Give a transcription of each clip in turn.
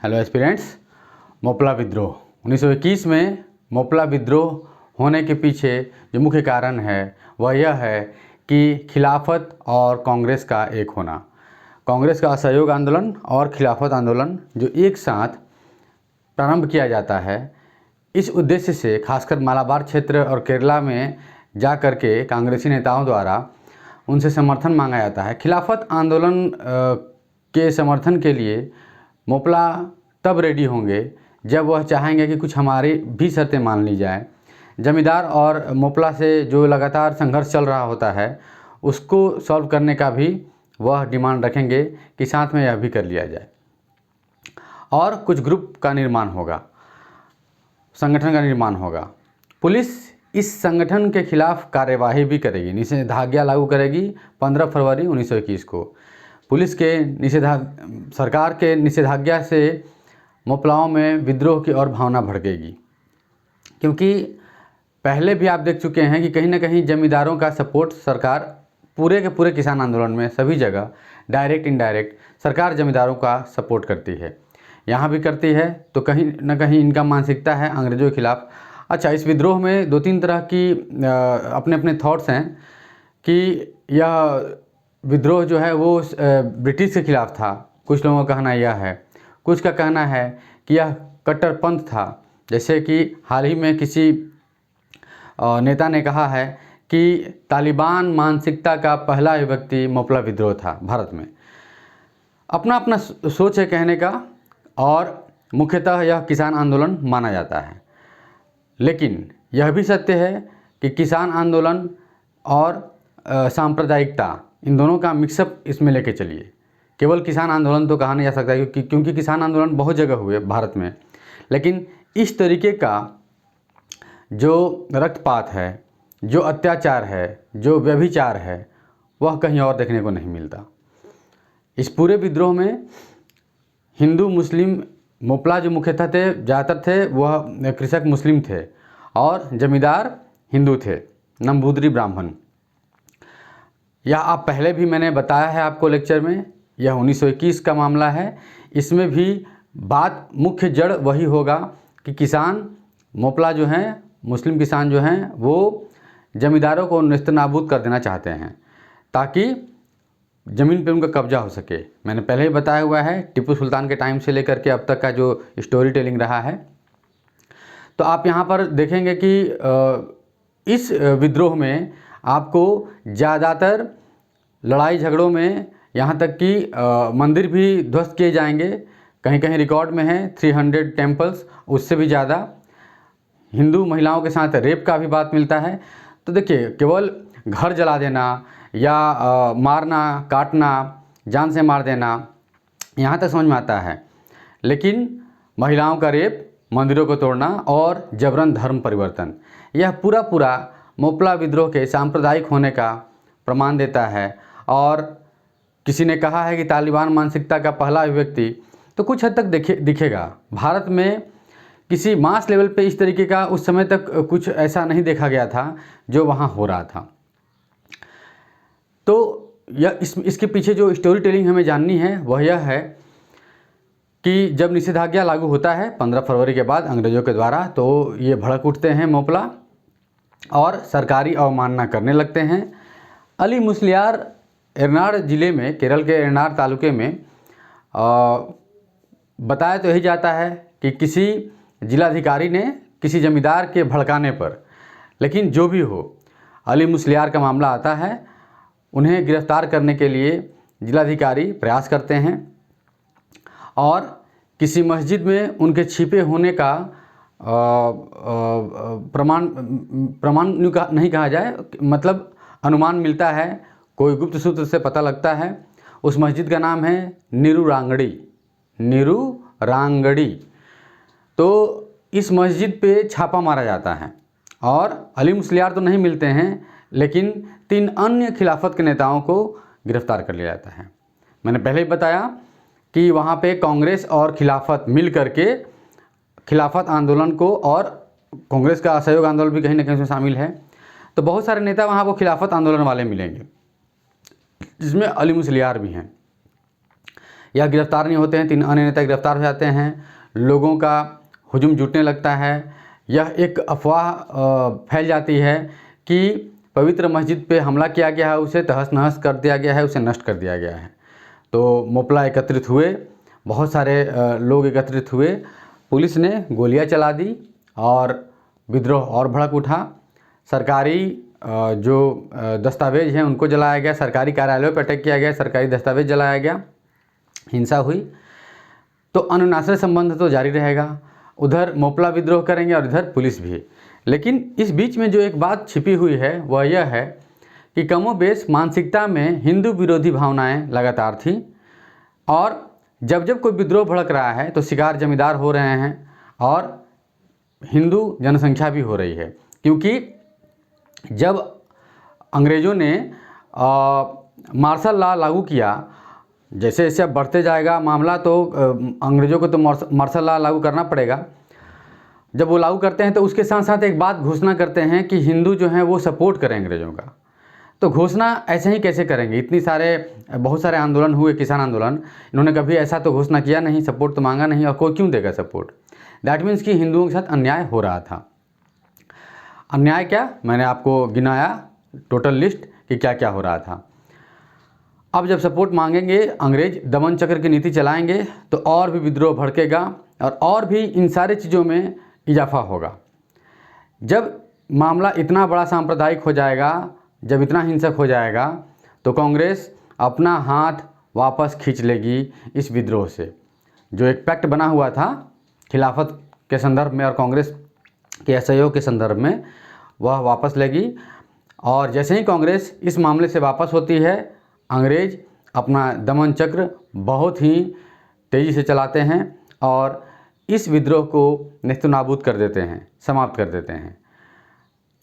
Hello aspirants. Moplah विद्रोह 1921 में मोपला विद्रोह होने के पीछे जो मुख्य कारण है वह यह है कि खिलाफत और कांग्रेस का एक होना। कांग्रेस का असहयोग आंदोलन और खिलाफत आंदोलन जो एक साथ प्रारंभ किया जाता है, इस उद्देश्य से खासकर मालाबार क्षेत्र और केरला में जा कर के कांग्रेसी नेताओं द्वारा उनसे समर्थन मांगा जाता है। खिलाफत आंदोलन के समर्थन के लिए मोपला तब रेडी होंगे जब वह चाहेंगे कि कुछ हमारी भी शर्तें मान ली जाए। जमींदार और मोपला से जो लगातार संघर्ष चल रहा होता है उसको सॉल्व करने का भी वह डिमांड रखेंगे कि साथ में यह भी कर लिया जाए। और कुछ ग्रुप का निर्माण होगा, संगठन का निर्माण होगा। पुलिस इस संगठन के खिलाफ कार्यवाही भी करेगी, निषेधाज्ञा लागू करेगी 15 फरवरी 1921 को। पुलिस के सरकार के निषेधाज्ञा से मोपलाओं में विद्रोह की और भावना भड़केगी, क्योंकि पहले भी आप देख चुके हैं कि कहीं ना कहीं जमींदारों का सपोर्ट सरकार पूरे के पूरे किसान आंदोलन में सभी जगह डायरेक्ट इनडायरेक्ट सरकार जमींदारों का सपोर्ट करती है, यहाँ भी करती है। तो कहीं ना कहीं इनका मानसिकता है अंग्रेज़ों के खिलाफ। अच्छा, इस विद्रोह में दो तीन तरह की अपने अपने थॉट्स हैं कि यह विद्रोह जो है वो ब्रिटिश के खिलाफ था। कुछ लोगों का कहना यह है, कुछ का कहना है कि यह कट्टरपंथ था। जैसे कि हाल ही में किसी नेता ने कहा है कि तालिबान मानसिकता का पहला व्यक्ति मोपला विद्रोह था भारत में। अपना अपना सोच है कहने का, और मुख्यतः यह किसान आंदोलन माना जाता है। लेकिन यह भी सत्य है कि किसान आंदोलन और सांप्रदायिकता, इन दोनों का मिक्सअप इसमें लेके चलिए। केवल किसान आंदोलन तो कहा नहीं जा सकता क्योंकि किसान आंदोलन बहुत जगह हुए भारत में, लेकिन इस तरीके का जो रक्तपात है, जो अत्याचार है, जो व्यभिचार है, वह कहीं और देखने को नहीं मिलता। इस पूरे विद्रोह में हिंदू मुस्लिम, मोपला जो मुख्यतः थे, ज़्यादातर थे वह कृषक मुस्लिम थे और जमींदार हिंदू थे, नंबूदरी ब्राह्मण। यह आप पहले भी मैंने बताया है आपको लेक्चर में। यह 1921 का मामला है। इसमें भी बात मुख्य जड़ वही होगा कि किसान मोपला जो हैं, मुस्लिम किसान जो हैं, वो जमींदारों को नेस्तनाबूद कर देना चाहते हैं ताकि ज़मीन पे उनका कब्जा हो सके। मैंने पहले ही बताया हुआ है, टीपू सुल्तान के टाइम से लेकर के अब तक का जो स्टोरी टेलिंग रहा है। तो आप यहाँ पर देखेंगे कि इस विद्रोह में आपको ज़्यादातर लड़ाई झगड़ों में, यहाँ तक कि मंदिर भी ध्वस्त किए जाएंगे। कहीं कहीं रिकॉर्ड में है 300 टेम्पल्स, उससे भी ज़्यादा। हिंदू महिलाओं के साथ रेप का भी बात मिलता है। तो देखिए, केवल घर जला देना या मारना काटना, जान से मार देना, यहाँ तक समझ में आता है, लेकिन महिलाओं का रेप, मंदिरों को तोड़ना और जबरन धर्म परिवर्तन, यह पूरा मोपला विद्रोह के सांप्रदायिक होने का प्रमाण देता है। और किसी ने कहा है कि तालिबान मानसिकता का पहला अभिव्यक्ति, तो कुछ हद तक दिखेगा। भारत में किसी मास लेवल पे इस तरीके का उस समय तक कुछ ऐसा नहीं देखा गया था जो वहाँ हो रहा था। तो यह इसके पीछे जो स्टोरी टेलिंग हमें जाननी है वह यह है कि जब निषेधाज्ञा लागू होता है 15 फरवरी के बाद अंग्रेज़ों के द्वारा, तो ये भड़क उठते हैं मोपला और सरकारी अवमानना करने लगते हैं। अली मुस्लियार एरनाड ज़िले में, केरल के एरनाड तालुके में बताया तो यही जाता है कि किसी जिलाधिकारी ने किसी जमींदार के भड़काने पर, लेकिन जो भी हो, अली मुस्लियार का मामला आता है। उन्हें गिरफ्तार करने के लिए जिलाधिकारी प्रयास करते हैं और किसी मस्जिद में उनके छिपे होने का प्रमाण नहीं कहा जाए, मतलब अनुमान मिलता है, कोई गुप्त सूत्र से पता लगता है। उस मस्जिद का नाम है नीरू रांगड़ी। तो इस मस्जिद पे छापा मारा जाता है और अली मुस्लियार तो नहीं मिलते हैं, लेकिन 3 अन्य खिलाफत के नेताओं को गिरफ्तार कर लिया जाता है। मैंने पहले ही बताया कि वहाँ पे कांग्रेस और खिलाफत मिल करके खिलाफत आंदोलन को, और कांग्रेस का असहयोग आंदोलन भी कहीं ना कहीं उसमें शामिल है। तो बहुत सारे नेता वहाँ को खिलाफत आंदोलन वाले मिलेंगे, जिसमें अली मुस्लियार भी हैं। यह गिरफ्तार नहीं होते हैं, 3 अन्य नेता गिरफ्तार हो जाते हैं, लोगों का हुजूम जुटने लगता है। यह एक अफवाह फैल जाती है कि पवित्र मस्जिद पे हमला किया गया है, उसे तहस नहस कर दिया गया है, उसे नष्ट कर दिया गया है। तो मोपला एकत्रित हुए, बहुत सारे लोग एकत्रित हुए, पुलिस ने गोलियां चला दी और विद्रोह और भड़क उठा। सरकारी जो दस्तावेज हैं उनको जलाया गया, सरकारी कार्यालयों पर अटैक किया गया, सरकारी दस्तावेज जलाया गया, हिंसा हुई। तो अनुनासिक संबंध तो जारी रहेगा, उधर मोपला विद्रोह करेंगे और इधर पुलिस भी। लेकिन इस बीच में जो एक बात छिपी हुई है वह यह है कि कमोबेश मानसिकता में हिंदू विरोधी भावनाएं लगातार थी, और जब जब कोई विद्रोह भड़क रहा है तो शिकार जमींदार हो रहे हैं और हिंदू जनसंख्या भी हो रही है। क्योंकि जब अंग्रेज़ों ने मार्शल लॉ लागू किया, जैसे जैसे अब बढ़ते जाएगा मामला, तो अंग्रेज़ों को तो मार्शल लॉ लागू करना पड़ेगा। जब वो लागू करते हैं तो उसके साथ साथ एक बात घोषणा करते हैं कि हिंदू जो हैं वो सपोर्ट करें अंग्रेज़ों का। तो घोषणा ऐसे ही कैसे करेंगे? बहुत सारे आंदोलन हुए, किसान आंदोलन, इन्होंने कभी ऐसा तो घोषणा किया नहीं, सपोर्ट तो मांगा नहीं, और कोई क्यों देगा सपोर्ट? दैट मीन्स कि हिंदुओं के साथ अन्याय हो रहा था। अन्याय क्या, मैंने आपको गिनाया टोटल लिस्ट कि क्या क्या हो रहा था। अब जब सपोर्ट मांगेंगे अंग्रेज, दमन चक्र की नीति चलाएंगे, तो और भी विद्रोह भड़केगा और भी इन सारी चीज़ों में इजाफा होगा। जब मामला इतना बड़ा सांप्रदायिक हो जाएगा, जब इतना हिंसक हो जाएगा, तो कांग्रेस अपना हाथ वापस खींच लेगी इस विद्रोह से। जो एक पैक्ट बना हुआ था खिलाफत के संदर्भ में और कांग्रेस के असहयोग के संदर्भ में, वह वापस लेगी। और जैसे ही कांग्रेस इस मामले से वापस होती है, अंग्रेज अपना दमन चक्र बहुत ही तेज़ी से चलाते हैं और इस विद्रोह को नेस्तनाबूद कर देते हैं, समाप्त कर देते हैं।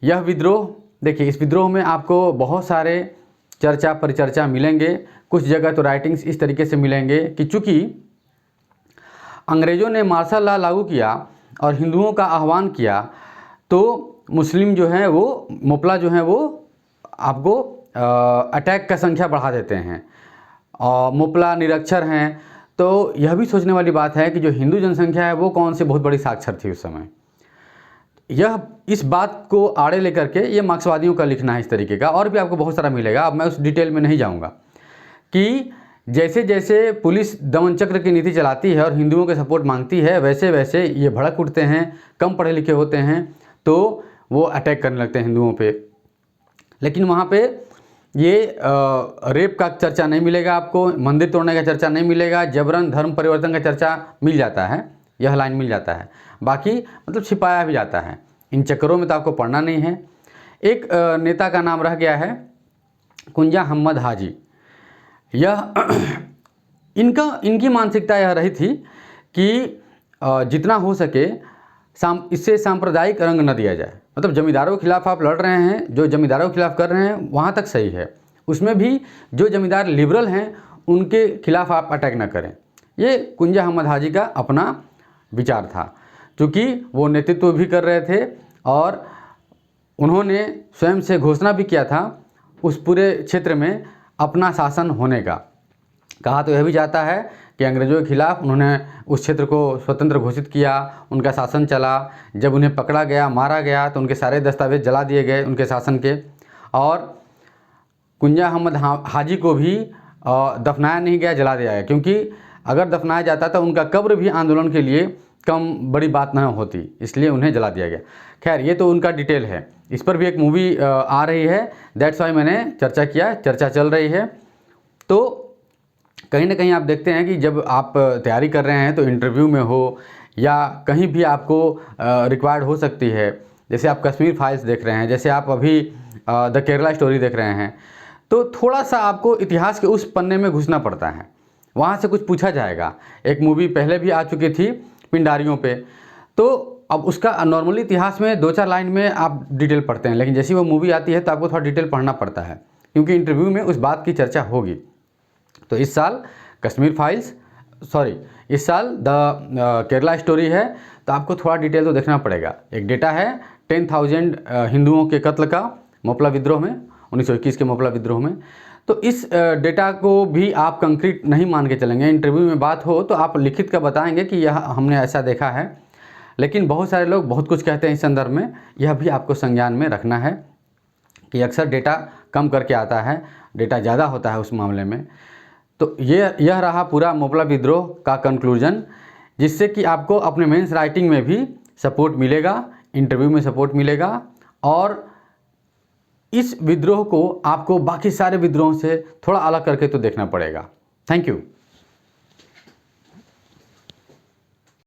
यह विद्रोह, देखिए, इस विद्रोह में आपको बहुत सारे चर्चा परिचर्चा मिलेंगे। कुछ जगह तो राइटिंग्स इस तरीके से मिलेंगे कि चूँकि अंग्रेज़ों ने मार्शल लॉ लागू किया और हिंदुओं का आह्वान किया, तो मुस्लिम जो हैं वो, मोपला जो हैं वो आपको अटैक का संख्या बढ़ा देते हैं, और मोपला निरक्षर हैं। तो यह भी सोचने वाली बात है कि जो हिंदू जनसंख्या है वो कौन सी बहुत बड़ी साक्षर थी उस समय। यह इस बात को आड़े लेकर के ये मार्क्सवादियों का लिखना है इस तरीके का, और भी आपको बहुत सारा मिलेगा। अब मैं उस डिटेल में नहीं जाऊंगा कि जैसे जैसे पुलिस दमन चक्र की नीति चलाती है और हिंदुओं के सपोर्ट मांगती है, वैसे वैसे ये भड़क उठते हैं, कम पढ़े लिखे होते हैं तो वो अटैक करने लगते हैं हिंदुओं पे। लेकिन वहाँ पे ये रेप का चर्चा नहीं मिलेगा आपको, मंदिर तोड़ने का चर्चा नहीं मिलेगा, जबरन धर्म परिवर्तन का चर्चा मिल जाता है, यह लाइन मिल जाता है। बाकी मतलब छिपाया भी जाता है, इन चक्करों में तो आपको पढ़ना नहीं है। एक नेता का नाम रह गया है कुंजा अहमद हाजी। यह इनकी मानसिकता यह रही थी कि जितना हो सके इससे सांप्रदायिक रंग न दिया जाए। मतलब जमींदारों के खिलाफ आप लड़ रहे हैं, जो जमींदारों के खिलाफ कर रहे हैं वहाँ तक सही है, उसमें भी जो जमींदार लिबरल हैं उनके खिलाफ आप अटैक न करें। ये कुंजा अहमद हाजी का अपना विचार था, क्योंकि वो नेतृत्व भी कर रहे थे और उन्होंने स्वयं से घोषणा भी किया था उस पूरे क्षेत्र में अपना शासन होने का। कहा तो यह भी जाता है कि अंग्रेज़ों के खिलाफ उन्होंने उस क्षेत्र को स्वतंत्र घोषित किया, उनका शासन चला। जब उन्हें पकड़ा गया, मारा गया, तो उनके सारे दस्तावेज जला दिए गए उनके शासन के। और कुंजा अहमद हाजी को भी दफनाया नहीं गया, जला दिया गया, क्योंकि अगर दफनाया जाता तो उनका कब्र भी आंदोलन के लिए कम बड़ी बात न होती, इसलिए उन्हें जला दिया गया। खैर, ये तो उनका डिटेल है। इस पर भी एक मूवी आ रही है, दैट्स वाई मैंने चर्चा किया, चर्चा चल रही है। तो कहीं ना कहीं आप देखते हैं कि जब आप तैयारी कर रहे हैं तो इंटरव्यू में हो या कहीं भी आपको रिक्वायर्ड हो सकती है। जैसे आप कश्मीर फाइल्स देख रहे हैं, जैसे आप अभी द केरला स्टोरी देख रहे हैं, तो थोड़ा सा आपको इतिहास के उस पन्ने में घुसना पड़ता है, वहाँ से कुछ पूछा जाएगा। एक मूवी पहले भी आ चुकी थी पिंडारियों पे, तो अब उसका नॉर्मली इतिहास में 2-4 लाइन में आप डिटेल पढ़ते हैं, लेकिन जैसी वो मूवी आती है तो आपको थोड़ा डिटेल पढ़ना पड़ता है, क्योंकि इंटरव्यू में उस बात की चर्चा होगी। तो इस साल कश्मीर फाइल्स, इस साल द केरला स्टोरी है, तो आपको थोड़ा डिटेल तो देखना पड़ेगा। एक डेटा है 10,000 हिंदुओं के कत्ल का मोपला विद्रोह में, 1921 के मोपला विद्रोह में। तो इस डेटा को भी आप कंक्रीट नहीं मान के चलेंगे। इंटरव्यू में बात हो तो आप लिखित का बताएंगे कि यह हमने ऐसा देखा है, लेकिन बहुत सारे लोग बहुत कुछ कहते हैं इस संदर्भ में। यह भी आपको संज्ञान में रखना है कि अक्सर डेटा कम करके आता है, डेटा ज़्यादा होता है उस मामले में। तो यह रहा पूरा मोपला विद्रोह का कंक्लूजन, जिससे कि आपको अपने मेंस राइटिंग में भी सपोर्ट मिलेगा, इंटरव्यू में सपोर्ट मिलेगा, और इस विद्रोह को आपको बाकी सारे विद्रोहों से थोड़ा अलग करके तो देखना पड़ेगा। Thank you.